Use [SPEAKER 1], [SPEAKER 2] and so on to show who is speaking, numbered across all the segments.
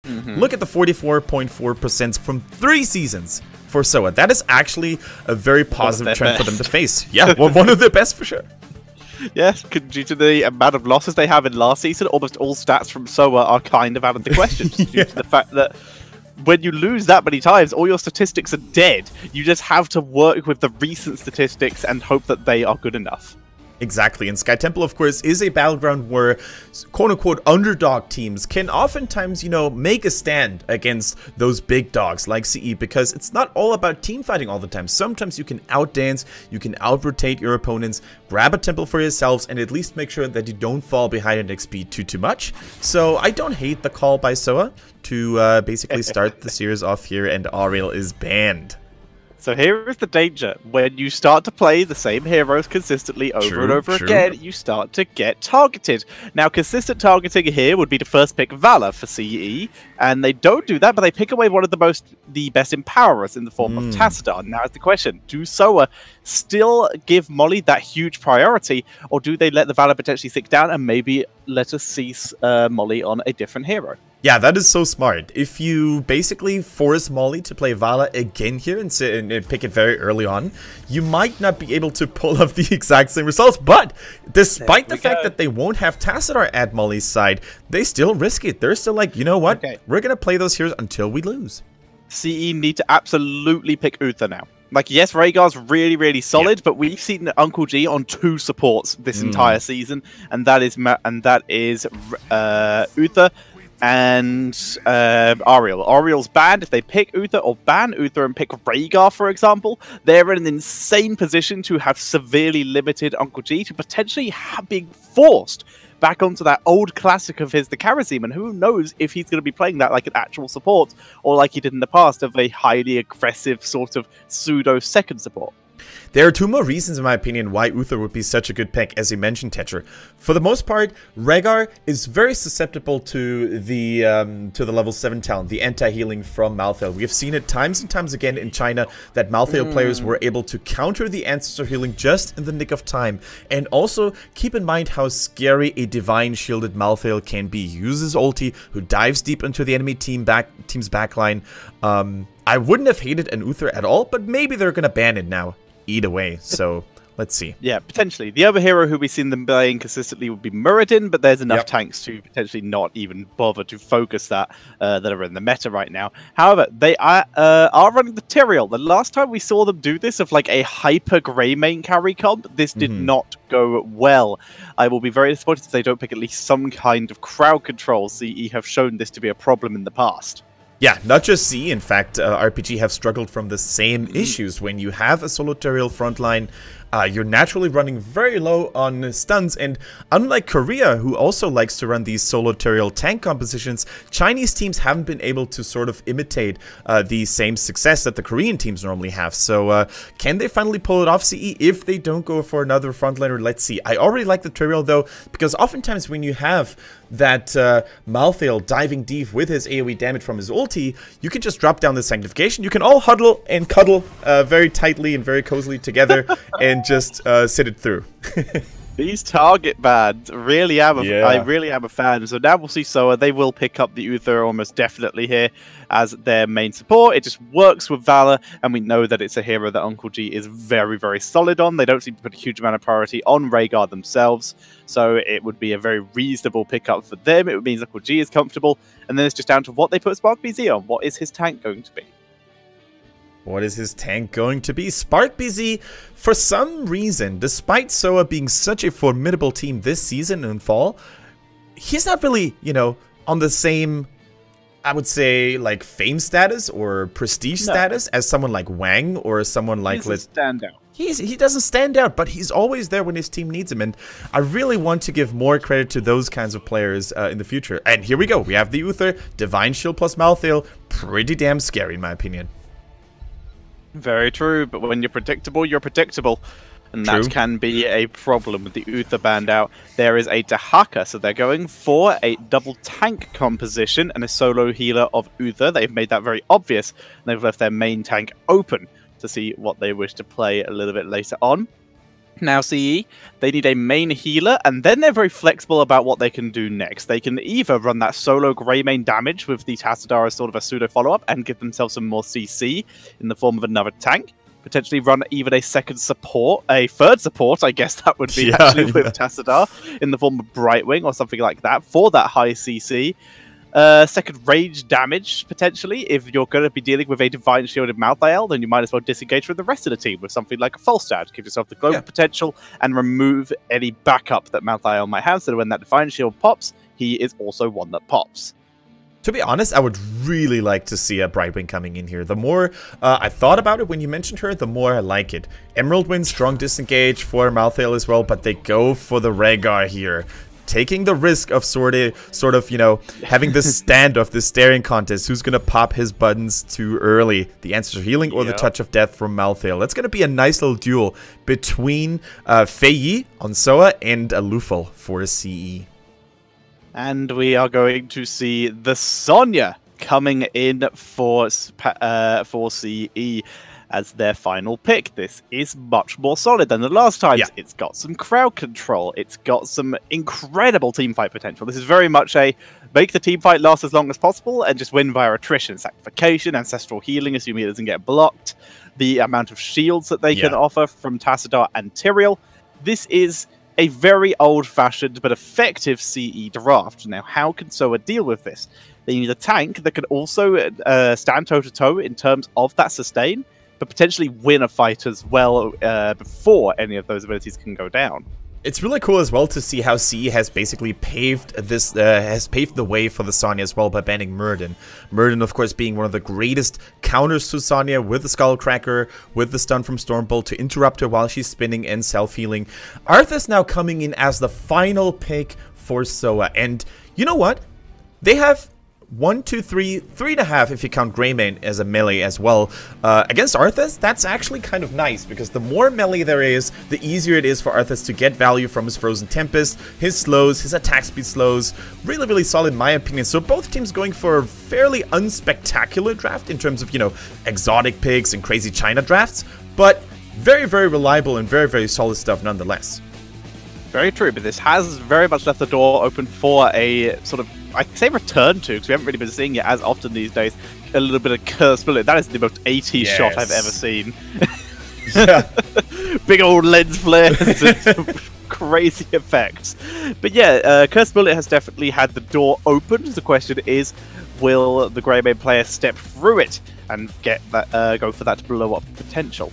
[SPEAKER 1] Look at the 44.4% from 3 seasons for Soa. That is actually a very positive trend for them to face. Yeah, well, one of their best for sure.
[SPEAKER 2] Yes, due to the amount of losses they have in last season, almost all stats from Soa are kind of out of the question. Due to the fact that when you lose that many times, all your statistics are dead. You just have to work with the recent statistics and hope that they are good enough.
[SPEAKER 1] Exactly, and Sky Temple, of course, is a battleground where quote-unquote underdog teams can oftentimes, you know, make a stand against those big dogs like CE, because it's not all about team fighting all the time. Sometimes you can outdance, you can out-rotate your opponents, grab a temple for yourselves, and at least make sure that you don't fall behind in XP too much. So I don't hate the call by Soa to basically start the series off here, and Ariel is banned.
[SPEAKER 2] So here is the danger. When you start to play the same heroes consistently over and over again, you start to get targeted. Now, consistent targeting here would be to first pick Valor for CE, and they don't do that, but they pick away one of the best empowerers in the form of Tassadar. Now is the question, do Soa still give Molly that huge priority, or do they let the Valor potentially stick down and maybe let us see Molly on a different hero?
[SPEAKER 1] Yeah, that is so smart. If you basically force Molly to play Vala again here and pick it very early on, you might not be able to pull off the exact same results. But despite the fact that they won't have Tassadar at Molly's side, they still risk it. They're still like, you know what? We're going to play those heroes until we lose.
[SPEAKER 2] CE need to absolutely pick Uther now. Like, yes, Rhaegar's really, really solid, but we've seen Uncle G on 2 supports this entire season, and that is Uther and Ariel. Ariel's banned. If they pick Uther or ban Uther and pick Rhaegar, for example, they're in an insane position to have severely limited Uncle G to potentially being forced back onto that old classic of his, the Kharazim, and who knows if he's going to be playing that like an actual support or like he did in the past of a highly aggressive sort of pseudo second support.
[SPEAKER 1] There are 2 more reasons, in my opinion, why Uther would be such a good pick, as you mentioned, Tetra. For the most part, Rhaegar is very susceptible to the level 7 talent, the anti-healing from Malthael. We have seen it times and times again in China that Malthael players were able to counter the ancestor healing just in the nick of time. And also, keep in mind how scary a divine shielded Malthael can be. He uses ulti, who dives deep into the enemy team's backline. I wouldn't have hated an Uther at all, but maybe they're going to ban it now. Either way, so let's see. Yeah,
[SPEAKER 2] potentially. The other hero who we've seen them playing consistently would be Muradin, but there's enough tanks to potentially not even bother to focus that are in the meta right now. However, they are running the Tyrael. The last time we saw them do this of like a hyper grey main carry comp, this did not go well. I will be very disappointed if they don't pick at least some kind of crowd control. CE have shown this to be a problem in the past.
[SPEAKER 1] Yeah, not just C, in fact, RPG have struggled from the same issues. When you have a solo Tyrael frontline, you're naturally running very low on stuns, and unlike Korea, who also likes to run these solo Tyrael tank compositions, Chinese teams haven't been able to sort of imitate the same success that the Korean teams normally have. So can they finally pull it off, CE, if they don't go for another frontliner? Let's see. I already like the Tyrael, though, because oftentimes when you have that Malthael diving deep with his AoE damage from his ulti, you can just drop down the Sanctification. You can all huddle and cuddle very tightly and very cozily together and just sit it through.
[SPEAKER 2] These target bans really am I really am a fan. So now we'll see Soa. They will pick up the Uther almost definitely here as their main support. It just works with Valor, and we know that it's a hero that Uncle G is very, very solid on. They don't seem to put a huge amount of priority on Rhaegar themselves, so it would be a very reasonable pickup for them. It means Uncle G is comfortable, and then it's just down to what they put Spark BZ on. What is his tank going to be?
[SPEAKER 1] What is his tank going to be? Spark BZ, for some reason, despite Soa being such a formidable team this season in fall, he's not really, you know, on the same, I would say, like, fame status or prestige status as someone like Wang or someone like...
[SPEAKER 2] He doesn't stand out.
[SPEAKER 1] He doesn't stand out, but he's always there when his team needs him, and I really want to give more credit to those kinds of players in the future. And here we go. We have the Uther, Divine Shield plus Malthael. Pretty damn scary, in my opinion.
[SPEAKER 2] Very true, but when you're predictable, you're predictable. And that can be a problem with the Uther banned out. There is a Dahaka, so they're going for a double tank composition and a solo healer of Uther. They've made that very obvious, and they've left their main tank open to see what they wish to play a little bit later on. Now CE, they need a main healer, and then they're very flexible about what they can do next. They can either run that solo grey main damage with the Tassadar as sort of a pseudo follow-up and give themselves some more CC in the form of another tank. Potentially run even a second support, a third support, I guess that would be actually with Tassadar, in the form of Brightwing or something like that for that high CC. Second range damage, potentially. If you're going to be dealing with a Divine Shielded Malthael, then you might as well disengage from the rest of the team with something like a Falstad. Give yourself the global potential and remove any backup that Malthael might have, so that when that Divine Shield pops, he is also one that pops.
[SPEAKER 1] To be honest, I would really like to see a Brightwing coming in here. The more I thought about it when you mentioned her, the more I like it. Emerald wins strong disengage for Malthael as well, but they go for the Rhaegar here. Taking the risk of sort of, you know, having this standoff, this staring contest. Who's going to pop his buttons too early? The Answers of Healing or the Touch of Death from Malthael? That's going to be a nice little duel between Fei Yi on Soa and Lufel for CE.
[SPEAKER 2] And we are going to see the Sonya coming in for CE as their final pick. This is much more solid than the last time. It's got some crowd control. It's got some incredible teamfight potential. This is very much a make the teamfight last as long as possible and just win via attrition, sacrification, ancestral healing, assuming it doesn't get blocked. The amount of shields that they can offer from Tassadar and Tyrael. This is a very old-fashioned but effective CE draft. Now, how can Soa deal with this? They need a tank that can also stand toe-to-toe in terms of that sustain, but potentially win a fight as well before any of those abilities can go down.
[SPEAKER 1] It's really cool as well to see how CE has basically paved this, paved the way for the Sonya as well by banning Muradin. Muradin, of course, being one of the greatest counters to Sonya with the Skullcracker, with the stun from Stormbolt to interrupt her while she's spinning and self-healing. Arthas now coming in as the final pick for Soa, and you know what? They have 1, 2, 3, 3.5 if you count Greymane as a melee as well. Against Arthas, that's actually kind of nice, because the more melee there is, the easier it is for Arthas to get value from his Frozen Tempest, his slows, his attack speed slows. Really, really solid in my opinion. So both teams going for a fairly unspectacular draft in terms of, you know, exotic picks and crazy China drafts, but very, very reliable and very, very solid stuff nonetheless.
[SPEAKER 2] Very true, but this has very much left the door open for a sort of, I say return to, because we haven't really been seeing it as often these days, a little bit of Curse Bullet. That is the most 80s shot I've ever seen. Big old lens flares and crazy effects. But yeah, Curse Bullet has definitely had the door opened. The question is, will the Greymane player step through it and get that, go for that blow up potential?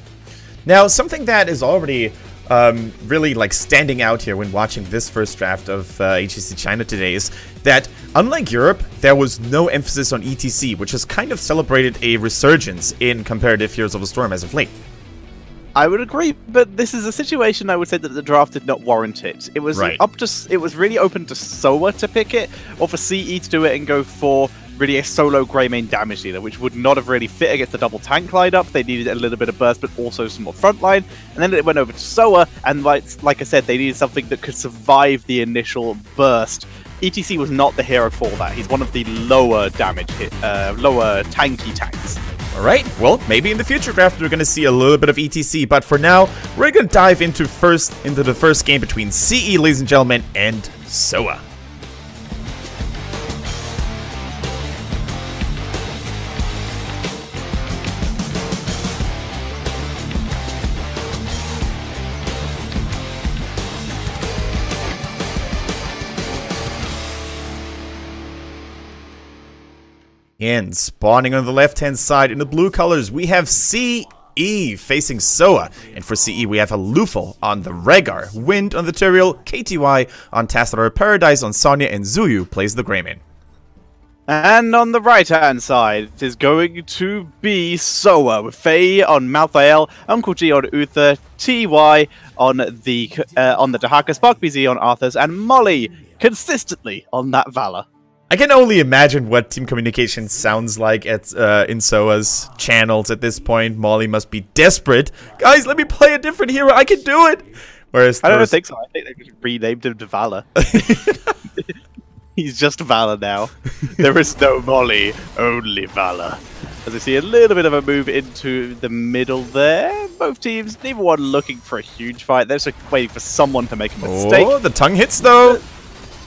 [SPEAKER 1] Now, something that is already really like standing out here when watching this first draft of HGC China today is that, unlike Europe, there was no emphasis on ETC, which has kind of celebrated a resurgence in comparative Heroes of the Storm as of late.
[SPEAKER 2] I would agree, but this is a situation I would say that the draft did not warrant it. It was it was really open to Soa to pick it, or for CE to do it and go for really a solo Greymane damage dealer, which would not have really fit against the double tank lineup. They needed a little bit of burst, but also some more frontline. And then it went over to Soa, and like I said, they needed something that could survive the initial burst. ETC was not the hero for that. He's one of the lower damage lower tanky tanks.
[SPEAKER 1] Alright, well, maybe in the future draft we're going to see a little bit of ETC, but for now, we're going to dive into the first game between CE, ladies and gentlemen, and Soa. And spawning on the left-hand side in the blue colors, we have CE facing Soa. And for CE, we have a Lufel on the Rhaegar, Wind on the Tyrael, KTY on Tassadar, Paradise on Sonya, and Zuyu plays the Greymane.
[SPEAKER 2] And on the right-hand side, it is going to be Soa, with Faye on Malthael, Uncle G on Uther, TY on the Dahaka, Spark BZ on Arthas, and Molly consistently on that Valor.
[SPEAKER 1] I can only imagine what team communication sounds like at in Soa's channels at this point. Molly must be desperate. Guys, let me play a different hero. I can do it. Whereas
[SPEAKER 2] I don't think so. I think they just renamed him to Valor. He's just Valor now. There is no Molly, only Valor. As we see a little bit of a move into the middle there. Both teams, neither one looking for a huge fight. They're just waiting for someone to make a mistake.
[SPEAKER 1] Oh, the tongue hits though.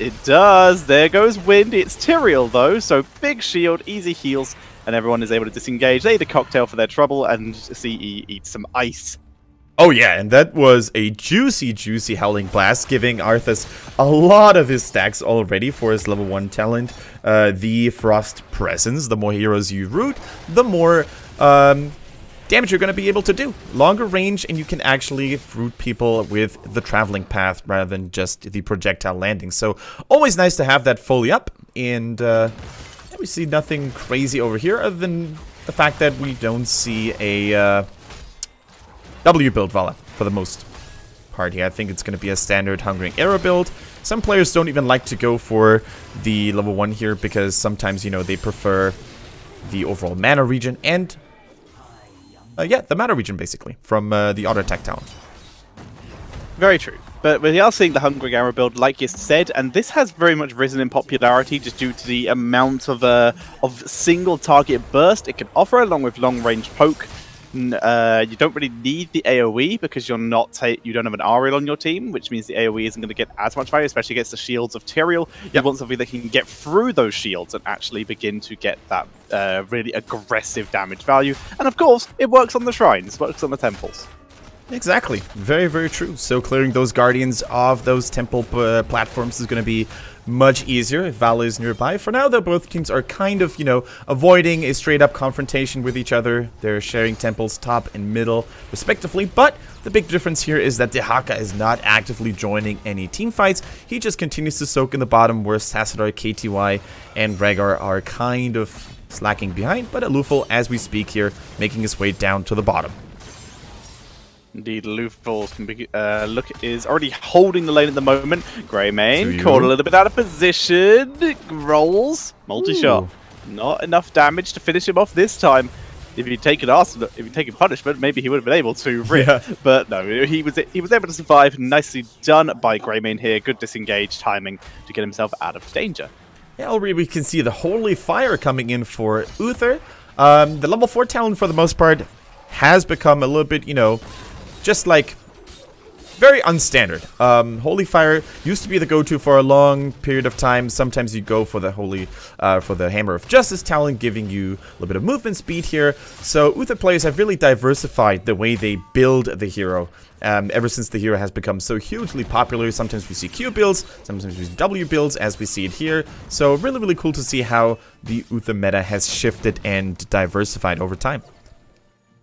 [SPEAKER 2] It does. There goes Wind. It's Tyrael though, so big shield, easy heals, and everyone is able to disengage. They eat a cocktail for their trouble, and CE eats some ice.
[SPEAKER 1] Oh yeah, and that was a juicy, juicy Howling Blast, giving Arthas a lot of his stacks already for his level 1 talent. The Frost Presence. The more heroes you root, the more damage you're going to be able to do. Longer range, and you can actually root people with the traveling path rather than just the projectile landing. So always nice to have that fully up, and we see nothing crazy over here other than the fact that we don't see a W build Vala for the most part here. I think it's going to be a standard Hungering Arrow build. Some players don't even like to go for the level 1 here because sometimes, you know, they prefer the overall mana region and yeah, the mana region basically from the auto attack talent.
[SPEAKER 2] Very true. But we are seeing the Hungering Arrow build, like you said, and this has very much risen in popularity just due to the amount of single target burst it can offer, along with long range poke. You don't really need the AoE because you don't have an Ariel on your team, which means the AoE isn't going to get as much value, especially against the shields of Tyrael. You want something that can get through those shields and actually begin to get that really aggressive damage value. And of course, it works on the shrines, works on the temples.
[SPEAKER 1] Exactly. Very, very true. So clearing those guardians of those temple platforms is going to be much easier if Vala is nearby. For now, though, both teams are kind of, you know, avoiding a straight-up confrontation with each other. They're sharing temples top and middle, respectively. But the big difference here is that Dehaka is not actively joining any team fights. He just continues to soak in the bottom, where Sassadar, KTY, and Rhaegar are kind of slacking behind. But Alufal, as we speak here, making his way down to the bottom.
[SPEAKER 2] Indeed, Lufal is already holding the lane at the moment. Greymane caught a little bit out of position. Rolls, multi-shot. Not enough damage to finish him off this time. If he'd taken punishment, maybe he would have been able to rip. Yeah. But no, he was able to survive. Nicely done by Greymane here. Good disengage timing to get himself out of danger.
[SPEAKER 1] Yeah, already we can see the Holy Fire coming in for Uther. The level 4 talent for the most part has become a little bit, you know, just like very unstandard. Holy Fire used to be the go-to for a long period of time. Sometimes you go for the for the Hammer of Justice talent, giving you a little bit of movement speed here. So Uther players have really diversified the way they build the hero. Ever since the hero has become so hugely popular. Sometimes we see Q builds, sometimes we see W builds, as we see it here. So really, really cool to see how the Uther meta has shifted and diversified over time.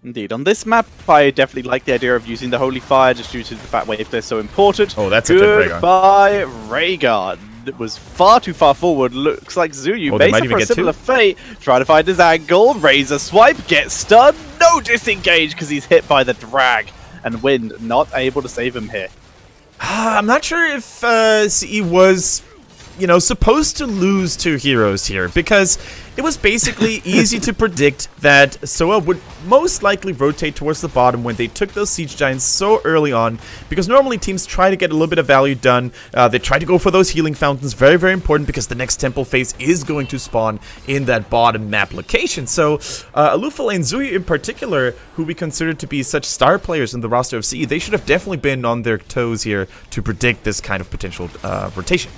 [SPEAKER 2] Indeed. On this map, I definitely like the idea of using the Holy Fire just due to the fact wave they're so important.
[SPEAKER 1] Oh, that's a good Rhaegar.
[SPEAKER 2] Goodbye, Rhaegar. It was far too far forward. Looks like Zuyu, based for a similar fate, trying to find his angle. Razor swipe, gets stunned. No disengage because he's hit by the drag. And Wind not able to save him here.
[SPEAKER 1] I'm not sure if CE was, you know, supposed to lose 2 heroes here, because it was basically easy to predict that Soa would most likely rotate towards the bottom when they took those Siege Giants so early on, because normally teams try to get a little bit of value done. They try to go for those healing fountains, very, very important, because the next temple phase is going to spawn in that bottom map location. So Alufal and Zuyu in particular, who we consider to be such star players in the roster of CE, they should have definitely been on their toes here to predict this kind of potential rotation.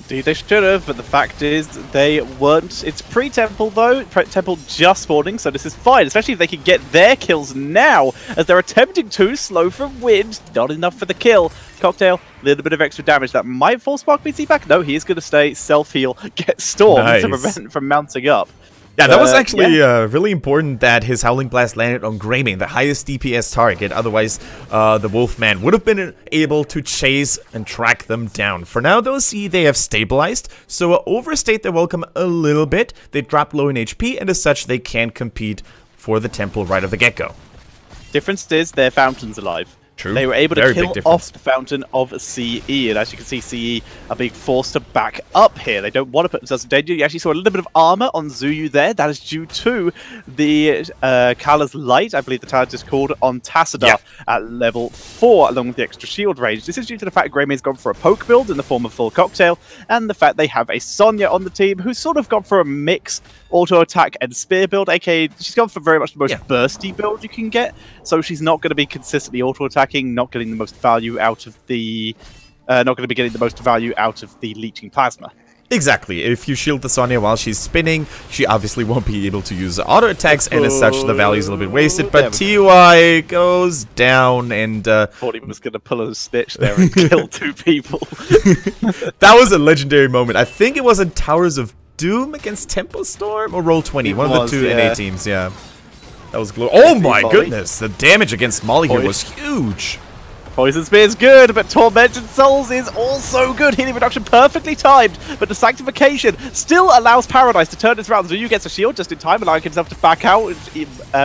[SPEAKER 2] Indeed, they should have, but the fact is they weren't. It's pre-temple though, temple just spawning, so this is fine, especially if they can get their kills now, as they're attempting to. Slow from Wind, not enough for the kill. Cocktail, a little bit of extra damage. That might force Spark BC back. No, he is going to stay, self-heal, get Storm to prevent from mounting up.
[SPEAKER 1] Yeah, that was actually really important that his Howling Blast landed on Greymane, the highest DPS target. Otherwise, the Wolfman would have been able to chase and track them down. For now, though, see, they have stabilized, so overstate their welcome a little bit. They dropped low in HP, and as such, they can't compete for the temple right off the get-go.
[SPEAKER 2] Difference is their fountain's alive.
[SPEAKER 1] True.
[SPEAKER 2] They were able to
[SPEAKER 1] Very
[SPEAKER 2] kill
[SPEAKER 1] big
[SPEAKER 2] off the Fountain of CE, and as you can see, CE are being forced to back up here. They don't want to put themselves in danger. You actually saw a little bit of armor on Zuyu there. That is due to the Kala's Light, I believe the talent is called, on Tassadar at level 4, along with the extra shield range. This is due to the fact Greymane's gone for a poke build in the form of full cocktail, and the fact they have a Sonya on the team who's sort of gone for a mix auto attack and spear build, aka she's gone for very much the most bursty build you can get, so she's not going to be consistently auto attacking, not getting the most value out of the leeching plasma.
[SPEAKER 1] Exactly. If you shield the Sonya while she's spinning, she obviously won't be able to use auto attacks, and as such the value is a little bit wasted, but TY goes down, and
[SPEAKER 2] thought he was going to pull a stitch there and kill 2 people.
[SPEAKER 1] That was a legendary moment. I think it was in Towers of Doom against Tempo Storm or Roll20, one of the 2 NA teams, That was oh my goodness, the damage against Molly here was huge.
[SPEAKER 2] Poison Spear is good, but Tormented Souls is also good. Healing reduction perfectly timed, but the Sanctification still allows Paradise to turn this round. Zuyu gets a shield just in time, allowing himself to back out.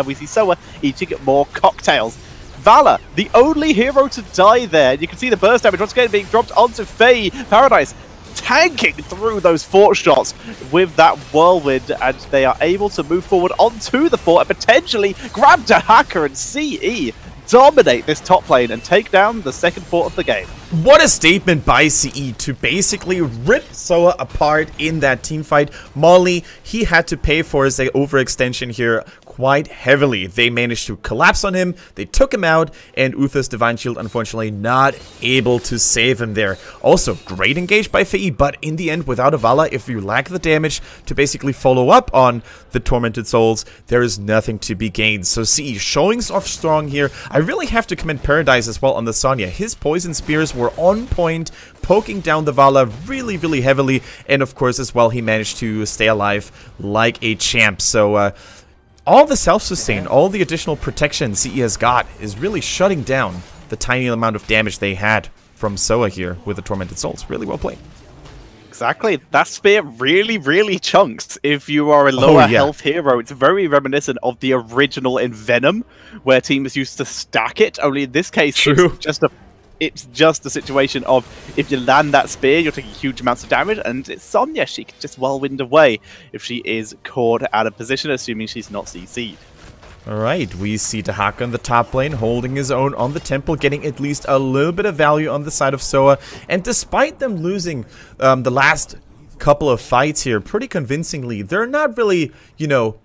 [SPEAKER 2] We see Soa eating more cocktails. Valor, the only hero to die there. You can see the burst damage once again being dropped onto Faye. Paradise tanking through those fort shots with that whirlwind, and they are able to move forward onto the fort and potentially grab Dahaka and CE, dominate this top lane and take down the second fort of the game.
[SPEAKER 1] What a statement by CE to basically rip Soa apart in that team fight. Molly, he had to pay for his overextension here quite heavily. They managed to collapse on him, they took him out, and Uther's Divine Shield unfortunately not able to save him there. Also, great engage by Faye, but in the end, without a Vala, if you lack the damage to basically follow up on the Tormented Souls, there is nothing to be gained. So CE showing off strong here. I really have to commend Paradise as well on the Sonya. His Poison Spears were on point, poking down the Vala really, really heavily, and of course as well he managed to stay alive like a champ. So all the self-sustain, all the additional protection CE has got is really shutting down the tiny amount of damage they had from Soa here with the Tormented Souls. Really well played.
[SPEAKER 2] Exactly. That spear really, really chunks if you are a lower health hero. It's very reminiscent of the original in Venom, where teams used to stack it. Only in this case, it's just a situation of if you land that spear, you're taking huge amounts of damage, and it's Sonya. She can just whirlwind away if she is caught out of position, assuming she's not CC'd.
[SPEAKER 1] Alright, we see Dahaka in the top lane, holding his own on the temple, getting at least a little bit of value on the side of Soa, and despite them losing the last couple of fights here pretty convincingly, they're not really, you know,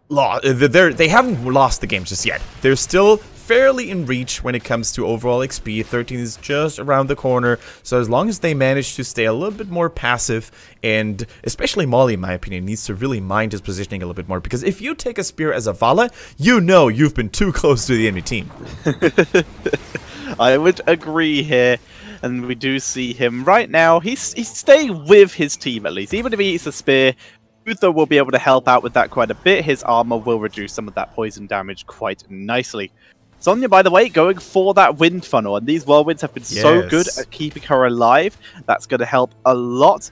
[SPEAKER 1] they haven't lost the game just yet. They're still fairly in reach when it comes to overall XP. 13 is just around the corner, so as long as they manage to stay a little bit more passive, and especially Molly, in my opinion, needs to really mind his positioning a little bit more, because if you take a spear as a Vala, you know you've been too close to the enemy team.
[SPEAKER 2] I would agree here, and we do see him right now. He's staying with his team at least, even if he eats a spear. Uther will be able to help out with that quite a bit. His armor will reduce some of that poison damage quite nicely. Sonya, by the way, going for that wind funnel, and these whirlwinds have been so good at keeping her alive. That's going to help a lot.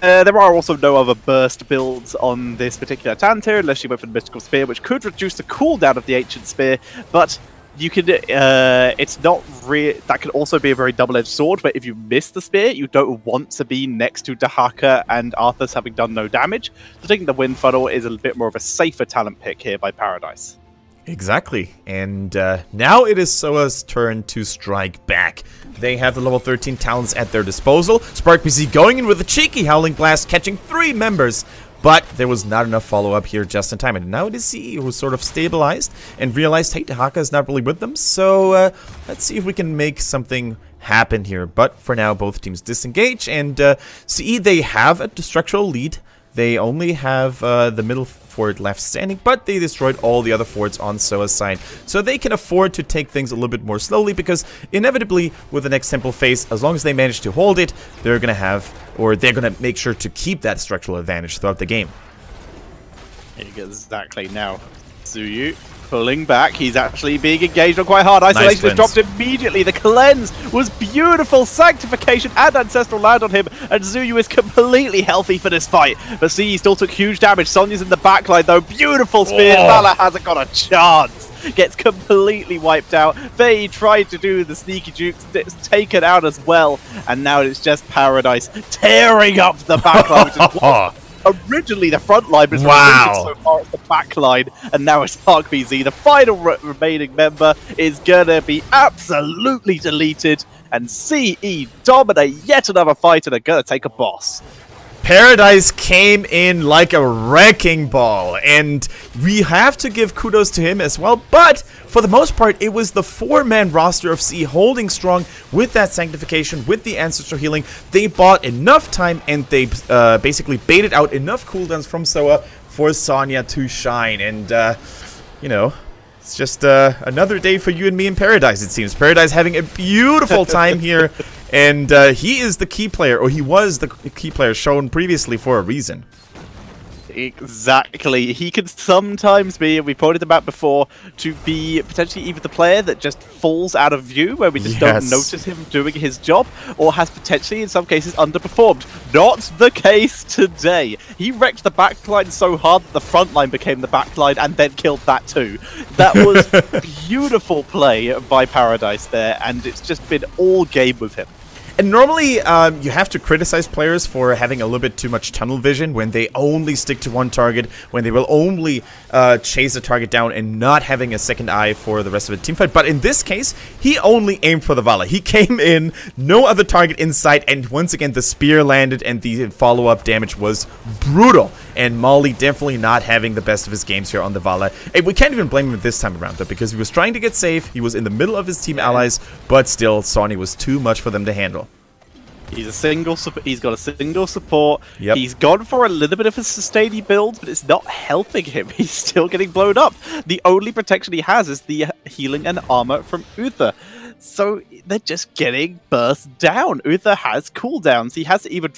[SPEAKER 2] There are also no other burst builds on this particular talent here, unless you went for the Mystical Spear, which could reduce the cooldown of the Ancient Spear, but you can, it's not real. That can also be a very double-edged sword, but if you miss the spear, you don't want to be next to Dahaka and Arthas having done no damage. So taking the wind funnel is a bit more of a safer talent pick here by Paradise.
[SPEAKER 1] Exactly, and now it is Soa's turn to strike back. They have the level 13 talents at their disposal. Spark PC going in with a cheeky Howling Blast, catching 3 members, but there was not enough follow-up here just in time. And now it is CE who sort of stabilized and realized, hey, Dahaka is not really with them, so let's see if we can make something happen here. But for now, both teams disengage, and CE, they have a structural lead. They only have the middle fort left standing, but they destroyed all the other forts on Soa's side. So they can afford to take things a little bit more slowly, because inevitably, with the next temple phase, as long as they manage to hold it, they're going to have, or they're going to make sure to keep that structural advantage throughout the game.
[SPEAKER 2] Exactly. Now, Zuyu pulling back. He's actually being engaged on quite hard. Isolation is dropped immediately. The cleanse was beautiful. Sanctification and Ancestral land on him, and Zuyu is completely healthy for this fight. But see, he still took huge damage. Sonya's in the backline though. Beautiful spear. Vala hasn't got a chance. gets completely wiped out. Faye tried to do the sneaky jukes, it's taken out as well, and now it's just Paradise tearing up the backline. Originally the front line, but so far it's the back line, and now it's Park BZ. The final remaining member is gonna be absolutely deleted, and CE dominate yet another fight and are gonna take a boss.
[SPEAKER 1] Paradise came in like a wrecking ball, and we have to give kudos to him as well, but for the most part, it was the 4-man roster of CE holding strong with that Sanctification, with the Ancestral Healing. They bought enough time, and they basically baited out enough cooldowns from Soa for Sonya to shine, and, you know, it's just another day for you and me in Paradise, it seems. Paradise having a beautiful time here, and he is the key player, or he was the key player shown previously for a reason.
[SPEAKER 2] Exactly. He can sometimes be, and we pointed about before, to be potentially either the player that just falls out of view, where we just don't notice him doing his job, or has potentially, in some cases, underperformed. Not the case today. He wrecked the backline so hard that the front line became the backline, and then killed that too. That was beautiful play by Paradise there, and it's just been all game with him.
[SPEAKER 1] And normally, you have to criticize players for having a little bit too much tunnel vision when they only stick to one target, when they will only chase a target down and not having a second eye for the rest of the teamfight. But in this case, he only aimed for the Vala. He came in, no other target in sight, and once again, the spear landed and the follow-up damage was brutal. And Molly definitely not having the best of his games here on the Vala. And we can't even blame him this time around, though, because he was trying to get safe, he was in the middle of his team allies, but still, Sonya was too much for them to handle.
[SPEAKER 2] He's got a single support.
[SPEAKER 1] Yep.
[SPEAKER 2] He's gone for a little bit of a sustaining build, but it's not helping him. He's still getting blown up. The only protection he has is the healing and armor from Uther. So they're just getting burst down. Uther has cooldowns. He has to either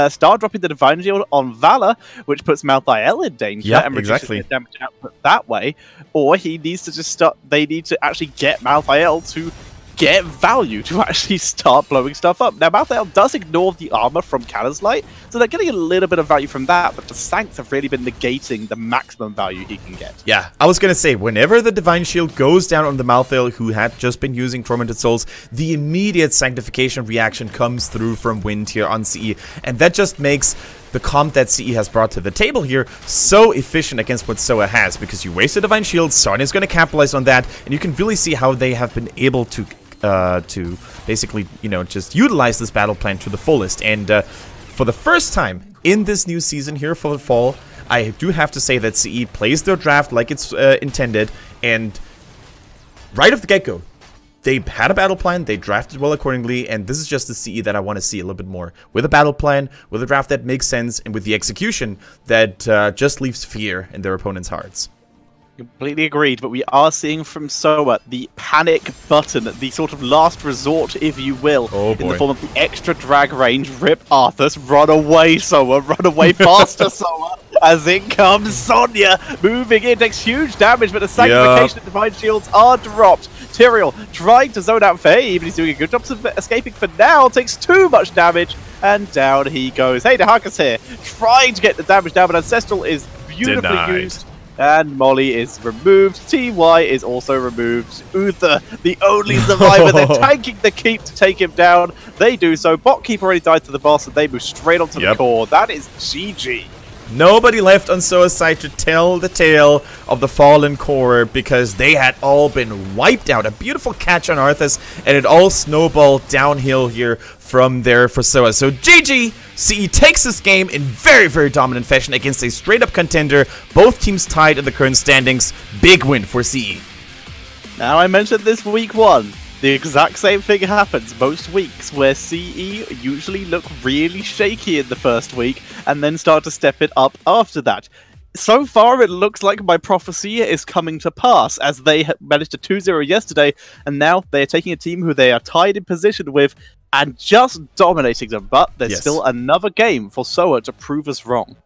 [SPEAKER 2] start dropping the Divine Shield on Valor, which puts Malthael in danger and reduces the damage output that way, or he needs to just start. They need to actually get Malthael to get value to actually start blowing stuff up. Now, Malthael does ignore the armor from Callous Light, so they're getting a little bit of value from that, but the Sancts have really been negating the maximum value he can get.
[SPEAKER 1] Yeah, I was gonna say, whenever the Divine Shield goes down on the Malthael, who had just been using Tormented Souls, the immediate Sanctification reaction comes through from Wind here on CE, and that just makes the comp that CE has brought to the table here so efficient against what Soa has, because you waste a Divine Shield, Sonya's going to capitalize on that, and you can really see how they have been able to basically, you know, just utilize this battle plan to the fullest. And for the first time in this new season here for the fall, I do have to say that CE plays their draft like it's intended, and right off the get-go, they had a battle plan, they drafted well accordingly, and this is just the CE that I want to see a little bit more. With a battle plan, with a draft that makes sense, and with the execution that just leaves fear in their opponents' hearts.
[SPEAKER 2] Completely agreed, but we are seeing from Soa the panic button, the sort of last resort, if you will, in the form of the extra drag range. Rip Arthas, run away, Soa, run away faster, Soa, as in comes Sonya, moving in, takes huge damage, but the Sanctification and Divine Shields are dropped. Tyrael trying to zone out Faye, even he's doing a good job of escaping for now, takes too much damage, and down he goes. Hey, Dahaka's here, trying to get the damage down, but Ancestral is beautifully used. And Molly is removed. TY is also removed. Uther, the only survivor. They're tanking the keep to take him down. They do so. Botkeep already died to the boss, and they move straight onto the core. That is GG.
[SPEAKER 1] Nobody left on Soa's side to tell the tale of the fallen core, because they had all been wiped out. A beautiful catch on Arthas, and it all snowballed downhill here from there for Soa. So GG! CE takes this game in very, very dominant fashion against a straight-up contender. Both teams tied in the current standings. Big win for CE.
[SPEAKER 2] Now, I mentioned this week one. The exact same thing happens most weeks, where CE usually look really shaky in the first week and then start to step it up after that. So far, it looks like my prophecy is coming to pass, as they managed to 2-0 yesterday, and now they are taking a team who they are tied in position with and just dominating them. But there's still another game for Soa to prove us wrong.